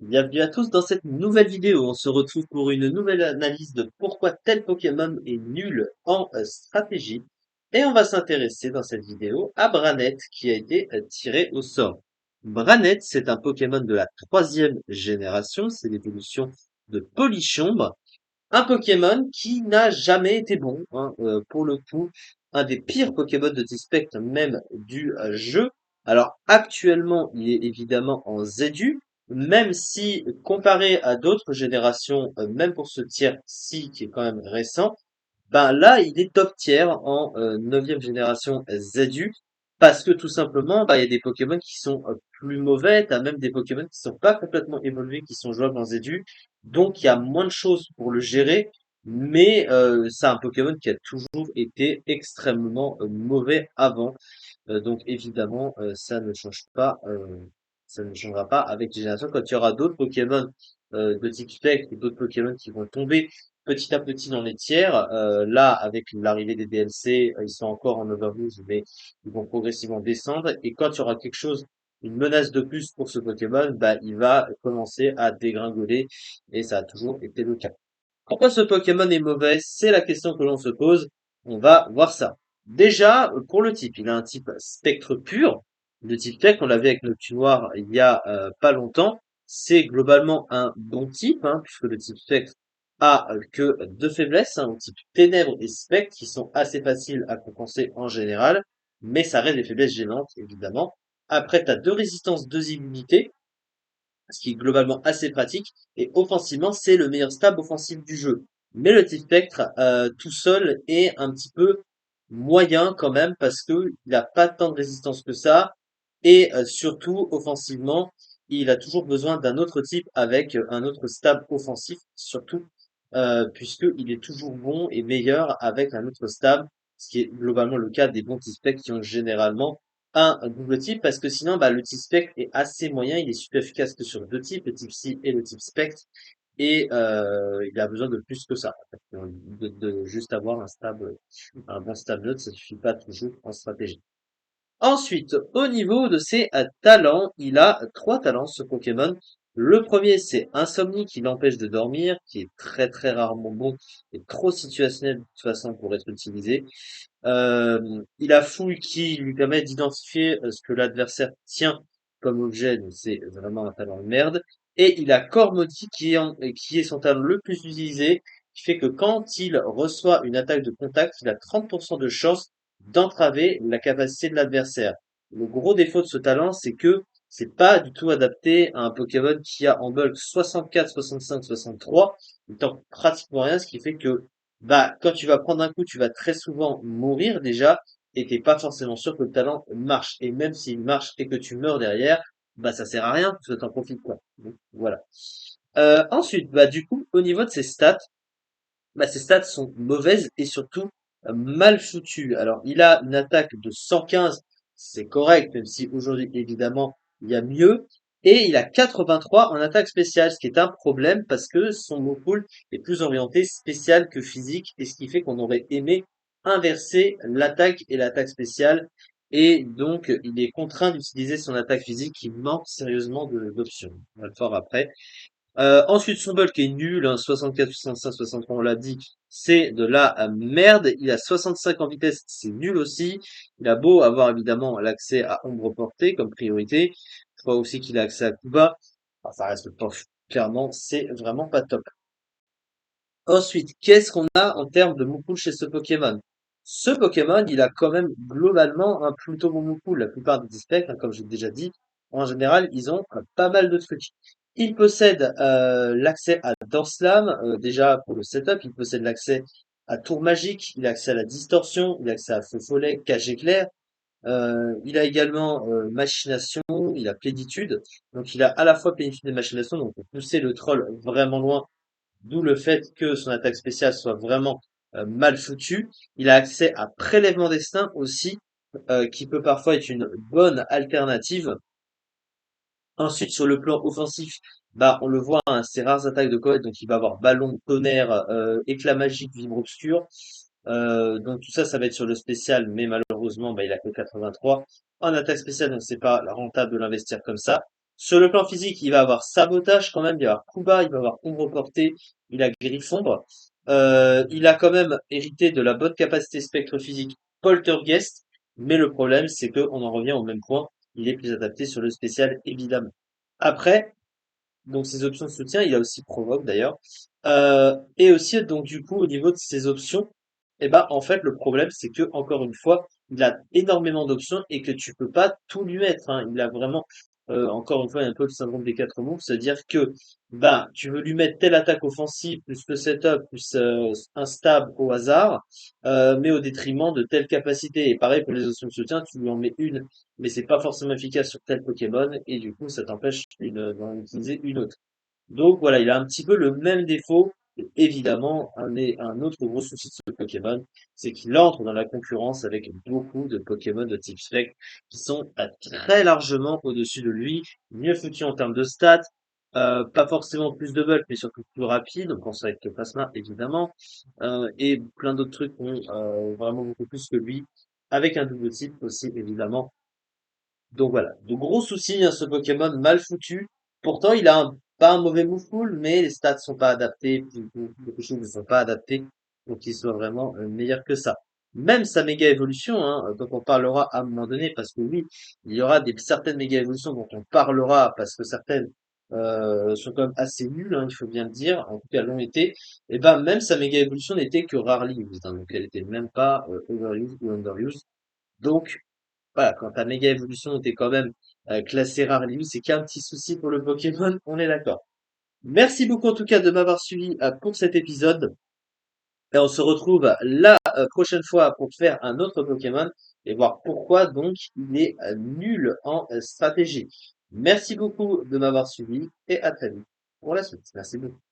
Bienvenue à tous dans cette nouvelle vidéo. On se retrouve pour une nouvelle analyse de pourquoi tel Pokémon est nul en stratégie. Et on va s'intéresser dans cette vidéo à Branette qui a été tiré au sort. Branette, c'est un Pokémon de la troisième génération. C'est l'évolution de Polichombre. Un Pokémon qui n'a jamais été bon, hein, pour le coup, un des pires Pokémon de Dispect même du jeu. Alors actuellement, il est évidemment en ZU, même si comparé à d'autres générations, même pour ce tiers-ci qui est quand même récent, ben là, il est top tier en 9e génération ZU, parce que tout simplement, bah, il y a des Pokémon qui sont plus mauvais, t'as même des Pokémon qui sont pas complètement évolués, qui sont jouables en ZU, donc il y a moins de choses pour le gérer, mais c'est un Pokémon qui a toujours été extrêmement mauvais avant. Donc évidemment, ça ne changera pas avec les générations. Quand il y aura d'autres Pokémon de type spectre et d'autres Pokémon qui vont tomber petit à petit dans les tiers, là avec l'arrivée des DLC, ils sont encore en overuse, mais ils vont progressivement descendre. Et quand il y aura quelque chose, une menace de plus pour ce Pokémon, bah il va commencer à dégringoler et ça a toujours été le cas. Pourquoi ce Pokémon est mauvais? C'est la question que l'on se pose. On va voir ça. Déjà, pour le type, il a un type spectre pur. Le type spectre, on l'avait avec Noctu Noir il y a pas longtemps. C'est globalement un bon type, hein, puisque le type spectre a que deux faiblesses, hein, le type ténèbres et spectre, qui sont assez faciles à compenser en général, mais ça reste des faiblesses gênantes, évidemment. Après, tu as deux résistances, deux immunités, ce qui est globalement assez pratique. Et offensivement, c'est le meilleur stab offensif du jeu. Mais le type spectre tout seul est un petit peu moyen quand même parce que il a pas tant de résistance que ça. Et surtout, offensivement, il a toujours besoin d'un autre type avec un autre stab offensif, surtout puisque il est toujours bon et meilleur avec un autre stab, ce qui est globalement le cas des bons types spectres qui ont généralement un double type parce que sinon bah, le type spectre est assez moyen, il est super efficace que sur deux types, le type psy et le type spectre, et il a besoin de plus que ça. De juste avoir un bon stab neutre, ça suffit pas toujours en stratégie. Ensuite, au niveau de ses talents, il a trois talents ce Pokémon. Le premier, c'est Insomnie qui l'empêche de dormir, qui est très très rarement bon et trop situationnel de toute façon pour être utilisé. Il a Fouille qui lui permet d'identifier ce que l'adversaire tient comme objet, donc c'est vraiment un talent de merde. Et il a Corps Maudit qui est son talent le plus utilisé, qui fait que quand il reçoit une attaque de contact, il a 30% de chance d'entraver la capacité de l'adversaire. Le gros défaut de ce talent, c'est que c'est pas du tout adapté à un Pokémon qui a en bulk 64, 65, 63. Il tank pratiquement rien, ce qui fait que bah, quand tu vas prendre un coup, tu vas très souvent mourir déjà, et t'es pas forcément sûr que le talent marche. Et même s'il marche et que tu meurs derrière, bah ça sert à rien, parce que t'en profites quoi. Donc, voilà. Ensuite, bah du coup, au niveau de ses stats, bah ses stats sont mauvaises et surtout mal foutues. Alors, il a une attaque de 115, c'est correct, même si aujourd'hui, évidemment, il y a mieux. Et il a 83 en attaque spéciale, ce qui est un problème parce que son mot pool est plus orienté spécial que physique, et ce qui fait qu'on aurait aimé inverser l'attaque et l'attaque spéciale. Et donc, il est contraint d'utiliser son attaque physique qui manque sérieusement d'options. On va le voir après. Ensuite, son bulk est nul, hein, 64, 65, 63, on l'a dit, c'est de la merde. Il a 65 en vitesse, c'est nul aussi. Il a beau avoir évidemment l'accès à ombre portée comme priorité. Je crois aussi qu'il a accès à Kuba. Enfin, ça reste pas, clairement, c'est vraiment pas top. Ensuite, qu'est-ce qu'on a en termes de move pool chez ce Pokémon? Ce Pokémon, il a quand même globalement un plutôt bon move pool. La plupart des dispects, hein, comme j'ai déjà dit, en général, ils ont pas mal de trucs. Il possède l'accès à Danslam, déjà pour le setup, il possède l'accès à Tour Magique, il a accès à la Distorsion, il a accès à Feu Follet, Cage Éclair, il a également Machination, il a Plénitude, donc il a à la fois Plénitude et Machination, donc pour pousser le troll vraiment loin. D'où le fait que son attaque spéciale soit vraiment mal foutue. Il a accès à Prélèvement Destin aussi, qui peut parfois être une bonne alternative. Ensuite, sur le plan offensif, bah on le voit, hein, ses rares attaques de Coët, donc il va avoir Ballon, Tonnerre, Éclat Magique, Vibre Obscur. Donc tout ça, ça va être sur le spécial, mais malheureusement, bah, il a que 83. En attaque spéciale, donc c'est pas rentable de l'investir comme ça. Sur le plan physique, il va avoir Sabotage quand même, il va avoir Kuba, il va avoir Ombre Portée, il a Griffombre. Il a quand même hérité de la bonne capacité spectre physique Poltergeist, mais le problème, c'est qu'on en revient au même point, il est plus adapté sur le spécial, évidemment. Après, donc ses options de soutien, il a aussi Provoque d'ailleurs. Et aussi, donc du coup, au niveau de ses options, eh ben, en fait, le problème, c'est que, encore une fois, il a énormément d'options et que tu peux pas tout lui mettre, hein. Il a vraiment, encore une fois, il y a un peu le syndrome des quatre moves, c'est-à-dire que, ben, tu veux lui mettre telle attaque offensive, plus le setup, plus un stab au hasard, mais au détriment de telle capacité. Et pareil pour les options de soutien, tu lui en mets une, mais c'est pas forcément efficace sur tel Pokémon, et du coup, ça t'empêche d'en utiliser une autre. Donc voilà, il a un petit peu le même défaut. Et évidemment, un autre gros souci de ce Pokémon, c'est qu'il entre dans la concurrence avec beaucoup de Pokémon de type Spectre qui sont très largement au-dessus de lui, mieux foutus en termes de stats, pas forcément plus de bulk, mais surtout plus rapide, on pense avec le plasma évidemment, et plein d'autres trucs qui ont vraiment beaucoup plus que lui, avec un double type aussi évidemment. Donc voilà, de gros soucis, hein, ce Pokémon mal foutu. Pourtant, il a pas un mauvais move pool, mais les stats sont pas adaptés, puis beaucoup de choses ne sont pas adaptées pour qu'il soit vraiment meilleur que ça. Même sa méga évolution, hein, dont on parlera à un moment donné, parce que oui, il y aura certaines méga évolutions dont on parlera, parce que certaines sont quand même assez nulles, hein, il faut bien le dire, en tout cas l'ont été. Et ben même sa méga évolution n'était que rarely used, hein, donc elle était même pas overused ou underused. Donc voilà, quand ta méga évolution était quand même classée rare limite, c'est qu'il y a un petit souci pour le Pokémon, on est d'accord. Merci beaucoup en tout cas de m'avoir suivi pour cet épisode. Et on se retrouve la prochaine fois pour faire un autre Pokémon et voir pourquoi donc il est nul en stratégie. Merci beaucoup de m'avoir suivi et à très vite pour la suite. Merci beaucoup.